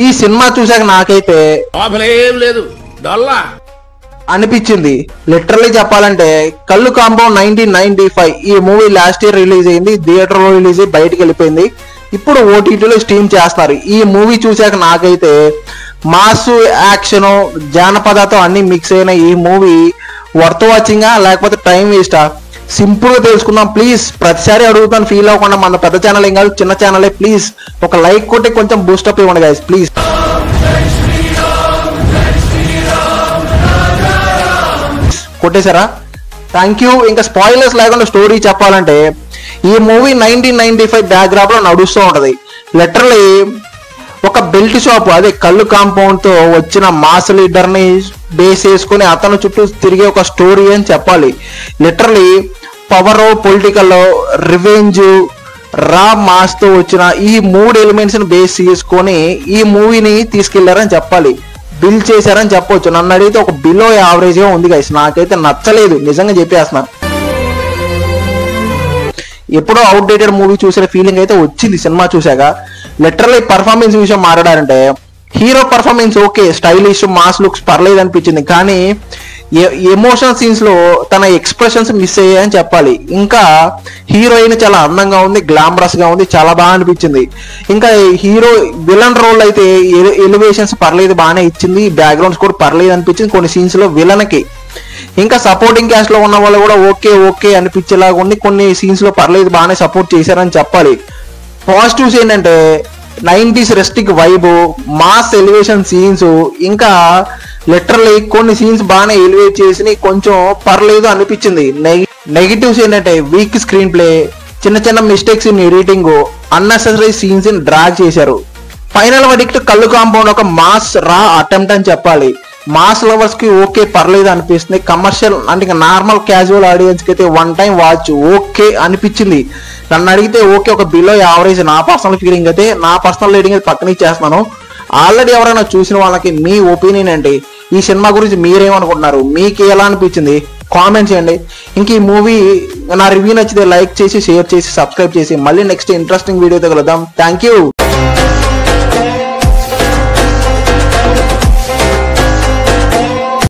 ఈ సినిమా చూసాక నాకైతే లేదు అనిపించింది. లిటరల్లీ చెప్పాలంటే కళ్ళు కాంపౌండ్ 1995 ఈ మూవీ లాస్ట్ ఇయర్ రిలీజ్ అయింది, థియేటర్ లో రిలీజ్ అయ్యి బయటకు వెళ్ళిపోయింది. ఇప్పుడు ఓటీటీలో స్ట్రీమ్ చేస్తున్నారు. ఈ మూవీ చూసాక నాకైతే మాస్ యాక్షన్ జానపదతో అన్ని మిక్స్ అయిన ఈ మూవీ వర్త్ వాచింగా లేకపోతే టైం వేస్టా సింపుల్ గా తెలుసుకుందాం. ప్లీజ్ ప్రతిసారి అడుగుతాను, ఫీల్ అవ్వకుండా మన పెద్ద ఛానల్ ఏం కాదు, చిన్న ఛానలే. ప్లీజ్ ఒక లైక్ కొట్టి కొంచెం బూస్టప్ ఇవ్వండి గైస్ ప్లీజ్. కొట్టేశారా? Thank you. ఇంకా స్పాయిలర్స్ లేకుండా స్టోరీ చెప్పాలంటే ఈ మూవీ 1995 బ్యాక్గ్రౌండ్ లో నడుస్తూ ఉంటది. లిటరలీ ఒక బెల్ట్ షాప్, అదే కళ్ళు కాంపౌండ్ తో వచ్చిన మాస్ లీడర్ ని బేస్ చేసుకుని అతను చుట్టూ తిరిగే ఒక స్టోరీ అని చెప్పాలి. లిటరలీ పవర్, పొలిటికల్, రివెంజ్, రా మాస్ తో వచ్చిన ఈ 3 ఎలిమెంట్స్ ని బేస్ చేసుకొని ఈ మూవీని తీసుకెళ్లారని చెప్పాలి, బిల్ చేశారని చెప్పొచ్చు. నన్ను అడిగితే ఒక బిలో యావరేజ్ గా ఉంది గైస్. నాకైతే నచ్చలేదు, నిజంగా చెప్పేస్తున్నా. ఎప్పుడో అవుట్డేటెడ్ మూవీ చూసిన ఫీలింగ్ అయితే వచ్చింది సినిమా చూసాక. లిటరల్లీ పర్ఫార్మెన్స్ విషయం మాట్లాడారంటే hero performance okay, stylish mass looks పర్లేదు అనిపించింది. కానీ ఎమోషనల్ సీన్స్ లో తన ఎక్స్ప్రెషన్స్ మిస్ అయ్యాయని చెప్పాలి. ఇంకా హీరోయిన్ చాలా అందంగా ఉంది, గ్లామరస్ గా ఉంది, చాలా బాగా అనిపించింది. ఇంకా హీరో విలన్ రోల్ అయితే ఎలివేషన్స్ పర్లేదు, బాగానే ఇచ్చింది. బ్యాక్గ్రౌండ్స్ కూడా పర్లేదు అనిపించింది కొన్ని సీన్స్ లో విలన్ కి. ఇంకా సపోర్టింగ్ క్యాస్ట్ లో ఉన్న వాళ్ళు కూడా ఓకే ఓకే అనిపించేలాగా ఉంది. కొన్ని సీన్స్ లో పర్లేదు, బాగానే సపోర్ట్ చేశారని చెప్పాలి. పాజిటివ్స్ ఏంటంటే 90s rustic vibe, mass elevation scenes, ఇంకా లిటరల్లీ కొన్ని సీన్స్ బాగానే ఎలివేట్ చేసి కొంచెం పర్లేదు అనిపించింది. నెగిటివ్స్ ఏంటంటే వీక్ స్క్రీన్ ప్లే, చిన్న చిన్న mistakes in editing, unnecessary scenes ని డ్రాగ్ చేశారు. ఫైనల్ వర్డిక్ట్ కళ్ళు కాంపౌండ్ ఒక మాస్ రా అటెంప్ట్ అని చెప్పాలి. మాస్ లవర్స్ కి ఓకే పర్లేదు అనిపిస్తుంది. కమర్షియల్ అంటే ఇంకా నార్మల్ క్యాజువల్ ఆడియన్స్ కి అయితే వన్ టైం వాచ్ ఓకే అనిపించింది. నన్ను అడిగితే ఓకే ఒక బిలో యావరేజ్ నా పర్సనల్ ఫీలింగ్ అయితే. నా పర్సనల్ రేటింగ్ అయితే పక్కన ఇచ్చేస్తున్నాను. ఆల్రెడీ ఎవరైనా చూసిన వాళ్ళకి మీ ఒపీనియన్ ఏంటి, ఈ సినిమా గురించి మీరేమనుకుంటున్నారు, మీకు ఎలా అనిపించింది కామెంట్ చేయండి. ఇంక ఈ మూవీ నా రివ్యూ నచ్చితే లైక్ చేసి, షేర్ చేసి, సబ్స్క్రైబ్ చేసి మళ్ళీ నెక్స్ట్ ఇంట్రెస్టింగ్ వీడియోతో కలుద్దాం. Thank you.